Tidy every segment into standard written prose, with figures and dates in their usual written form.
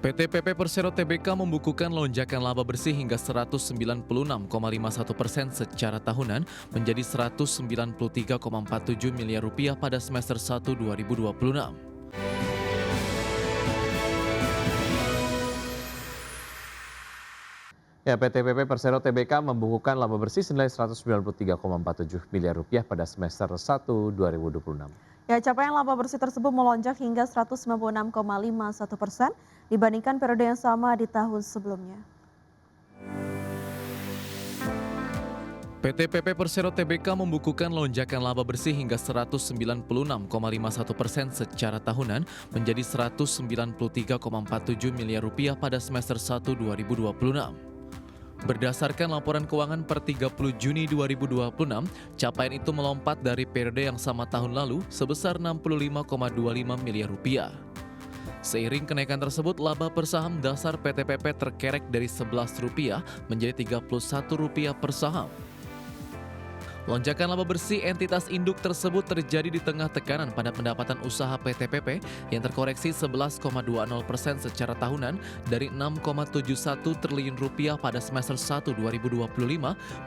PT PP Persero Tbk membukukan lonjakan laba bersih hingga 196,51% secara tahunan menjadi 193,47 miliar rupiah pada semester 1 2026. Ya, PT PP Persero Tbk membukukan laba bersih senilai 193,47 miliar rupiah pada semester 1 2026. Ya, capaian laba bersih tersebut melonjak hingga 196,51% dibandingkan periode yang sama di tahun sebelumnya. PT PP Persero Tbk membukukan lonjakan laba bersih hingga 196,51% secara tahunan menjadi 193,47 miliar rupiah pada semester 1 2026. Berdasarkan laporan keuangan per 30 Juni 2026, capaian itu melompat dari periode yang sama tahun lalu sebesar 65,25 miliar rupiah. Seiring kenaikan tersebut, laba per saham dasar PT PP terkerek dari Rp11 menjadi Rp31 per saham. Lonjakan laba bersih entitas induk tersebut terjadi di tengah tekanan pada pendapatan usaha PT PP yang terkoreksi 11,20% secara tahunan dari Rp6,71 triliun pada semester 1 2025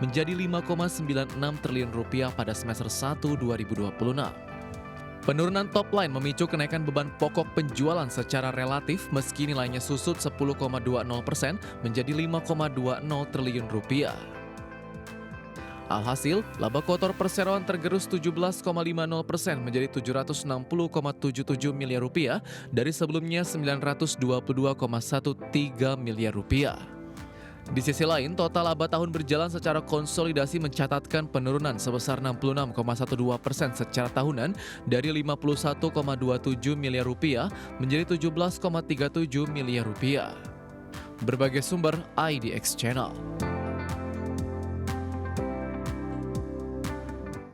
menjadi Rp5,96 triliun pada semester 1 2026. Penurunan top line memicu kenaikan beban pokok penjualan secara relatif meski nilainya susut 10,20% menjadi Rp5,20 triliun. Alhasil, laba kotor perseroan tergerus 17,50% menjadi Rp760,77 miliar dari sebelumnya Rp922,13 miliar. Di sisi lain, total laba tahun berjalan secara konsolidasi mencatatkan penurunan sebesar 66,12% secara tahunan dari Rp51,27 miliar menjadi Rp17,37 miliar. Berbagai sumber IDX Channel.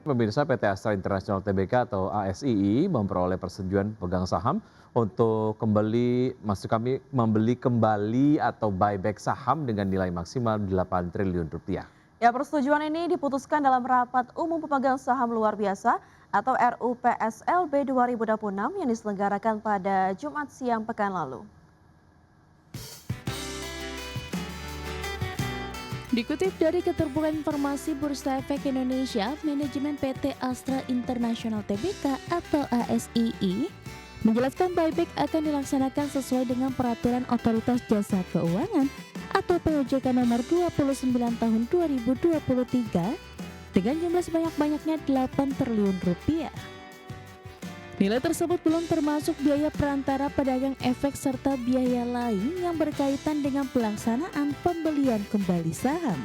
Pemirsa, PT Astra International Tbk atau ASII memperoleh persetujuan pegang saham untuk membeli kembali atau buyback saham dengan nilai maksimal Rp8 triliun. Ya, persetujuan ini diputuskan dalam rapat umum pemegang saham luar biasa atau RUPSLB 2026 yang diselenggarakan pada Jumat siang pekan lalu. Dikutip dari Keterbukaan Informasi Bursa Efek Indonesia, manajemen PT Astra International Tbk atau ASII menjelaskan buyback akan dilaksanakan sesuai dengan Peraturan Otoritas Jasa Keuangan atau POJK nomor 29 tahun 2023 dengan jumlah sebanyak-banyaknya Rp8 triliun. Nilai tersebut belum termasuk biaya perantara pedagang efek serta biaya lain yang berkaitan dengan pelaksanaan pembelian kembali saham.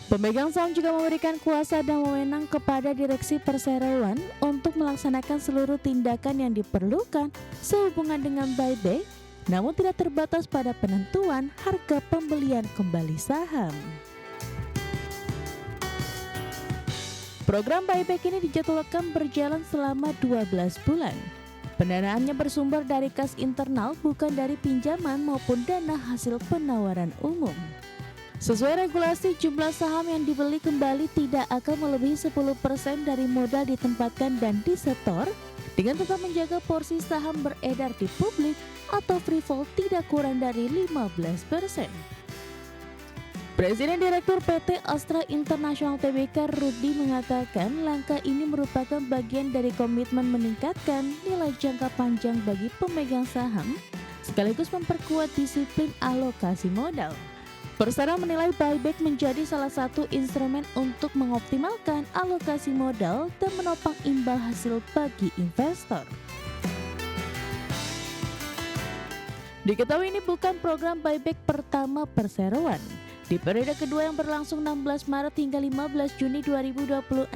Pemegang saham juga memberikan kuasa dan wewenang kepada direksi perseroan untuk melaksanakan seluruh tindakan yang diperlukan sehubungan dengan buyback, namun tidak terbatas pada penentuan harga pembelian kembali saham. Program buyback ini dijadwalkan berjalan selama 12 bulan. Pendanaannya bersumber dari kas internal, bukan dari pinjaman maupun dana hasil penawaran umum. Sesuai regulasi, jumlah saham yang dibeli kembali tidak akan melebihi 10% dari modal ditempatkan dan disetor, dengan tetap menjaga porsi saham beredar di publik atau free float tidak kurang dari 15%. Presiden Direktur PT Astra International Tbk Rudi mengatakan langkah ini merupakan bagian dari komitmen meningkatkan nilai jangka panjang bagi pemegang saham sekaligus memperkuat disiplin alokasi modal. Persero menilai buyback menjadi salah satu instrumen untuk mengoptimalkan alokasi modal dan menopang imbal hasil bagi investor. Diketahui ini bukan program buyback pertama perseroan. Di periode kedua yang berlangsung 16 Maret hingga 15 Juni 2026,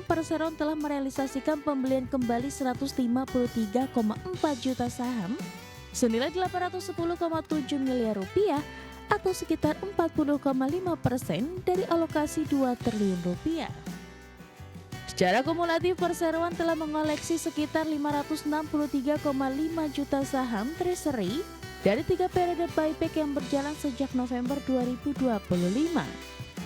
Perseroan telah merealisasikan pembelian kembali 153,4 juta saham senilai Rp810,7 miliar atau sekitar 40,5% dari alokasi Rp2 triliun. Secara kumulatif, Perseroan telah mengoleksi sekitar 563,5 juta saham treasury dari 3 periode buyback yang berjalan sejak November 2025.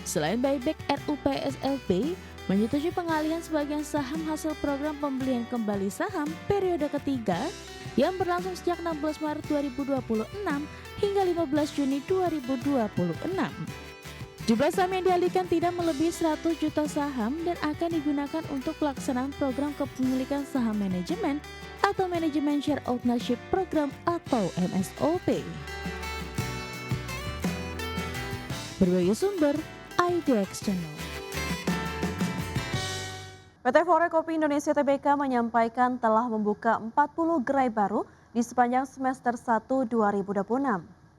Selain buyback, RUPSLB menyetujui pengalihan sebagian saham hasil program pembelian kembali saham periode ketiga yang berlangsung sejak 16 Maret 2026 hingga 15 Juni 2026. Jumlah saham yang dialihkan tidak melebihi 100 juta saham dan akan digunakan untuk pelaksanaan program kepemilikan saham manajemen atau Manajemen Share Ownership Program atau MSOP. Berbagai sumber, IDX Channel. PT Forekopi Indonesia Tbk menyampaikan telah membuka 40 gerai baru di sepanjang semester 1 2026.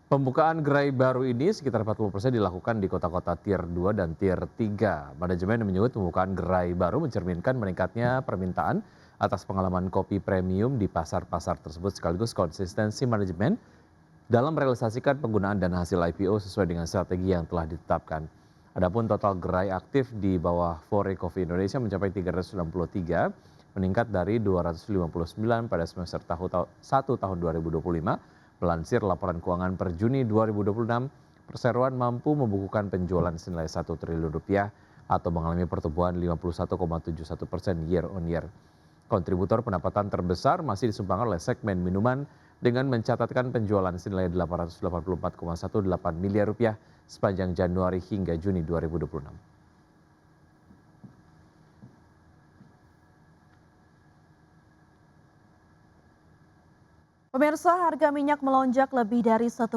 Pembukaan gerai baru ini sekitar 40% dilakukan di kota-kota Tier 2 dan Tier 3. Manajemen menyebut pembukaan gerai baru mencerminkan meningkatnya permintaan atas pengalaman kopi premium di pasar-pasar tersebut sekaligus konsistensi manajemen dalam merealisasikan penggunaan dana hasil IPO sesuai dengan strategi yang telah ditetapkan. Adapun total gerai aktif di bawah Forecoffee Indonesia mencapai 393, meningkat dari 259 pada semester 1 tahun 2025. Melansir laporan keuangan per Juni 2026, perseroan mampu membukukan penjualan senilai 1 triliun rupiah atau mengalami pertumbuhan 51,71% year on year. Kontributor pendapatan terbesar masih disumbangkan oleh segmen minuman dengan mencatatkan penjualan senilai 884,18 miliar rupiah sepanjang Januari hingga Juni 2026. Pemirsa, harga minyak melonjak lebih dari 1%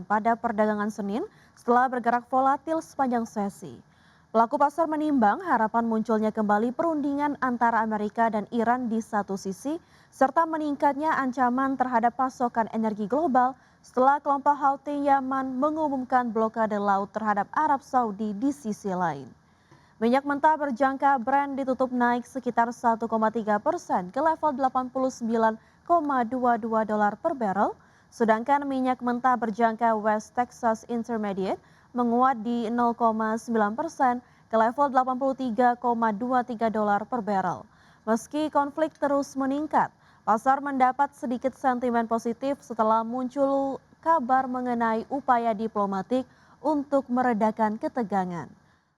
pada perdagangan Senin setelah bergerak volatil sepanjang sesi. Pelaku pasar menimbang harapan munculnya kembali perundingan antara Amerika dan Iran di satu sisi, serta meningkatnya ancaman terhadap pasokan energi global setelah kelompok Houthi Yaman mengumumkan blokade laut terhadap Arab Saudi di sisi lain. Minyak mentah berjangka Brent ditutup naik sekitar 1,3% ke level 89,22 dolar per barrel, sedangkan minyak mentah berjangka West Texas Intermediate menguat di 0,9% ke level 83,23 dolar per barrel. Meski konflik terus meningkat, pasar mendapat sedikit sentimen positif setelah muncul kabar mengenai upaya diplomatik untuk meredakan ketegangan.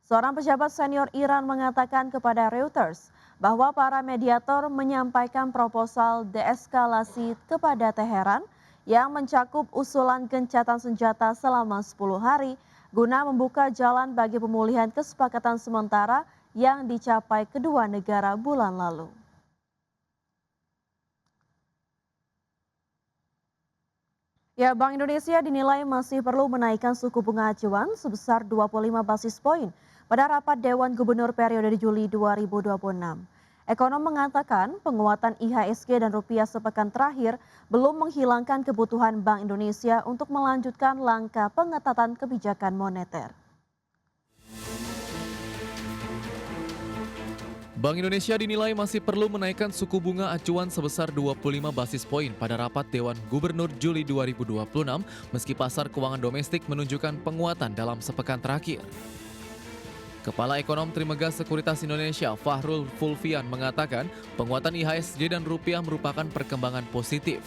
Seorang pejabat senior Iran mengatakan kepada Reuters bahwa para mediator menyampaikan proposal deeskalasi kepada Teheran yang mencakup usulan gencatan senjata selama 10 hari guna membuka jalan bagi pemulihan kesepakatan sementara yang dicapai kedua negara bulan lalu. Ya, Bank Indonesia dinilai masih perlu menaikkan suku bunga acuan sebesar 25 basis poin pada rapat Dewan Gubernur periode Juli 2026. Ekonom mengatakan penguatan IHSG dan rupiah sepekan terakhir belum menghilangkan kebutuhan Bank Indonesia untuk melanjutkan langkah pengetatan kebijakan moneter. Bank Indonesia dinilai masih perlu menaikkan suku bunga acuan sebesar 25 basis poin pada rapat Dewan Gubernur Juli 2026 meski pasar keuangan domestik menunjukkan penguatan dalam sepekan terakhir. Kepala Ekonom Trimegah Sekuritas Indonesia Fahrul Fulvian mengatakan penguatan IHSG dan rupiah merupakan perkembangan positif.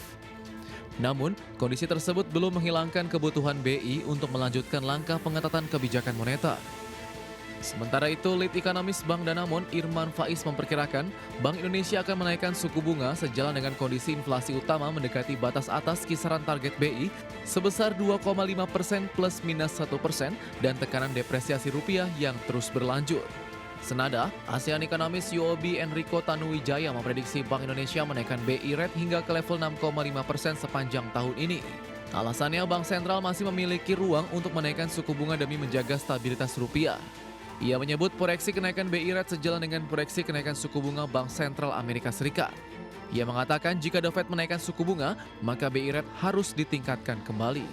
Namun, kondisi tersebut belum menghilangkan kebutuhan BI untuk melanjutkan langkah pengetatan kebijakan moneter. Sementara itu, Lead Ekonomis Bank Danamon Irman Faiz memperkirakan Bank Indonesia akan menaikkan suku bunga sejalan dengan kondisi inflasi utama mendekati batas atas kisaran target BI sebesar 2,5% plus minus 1% dan tekanan depresiasi rupiah yang terus berlanjut. Senada, ASEAN Ekonomis UOB Enrico Tanuwijaya memprediksi Bank Indonesia menaikkan BI rate hingga ke level 6,5% sepanjang tahun ini. Alasannya, Bank Sentral masih memiliki ruang untuk menaikkan suku bunga demi menjaga stabilitas rupiah. Ia menyebut proyeksi kenaikan BI rate sejalan dengan proyeksi kenaikan suku bunga Bank Sentral Amerika Serikat. Ia mengatakan jika The Fed menaikkan suku bunga, maka BI rate harus ditingkatkan kembali.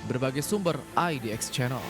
Berbagai sumber IDX Channel.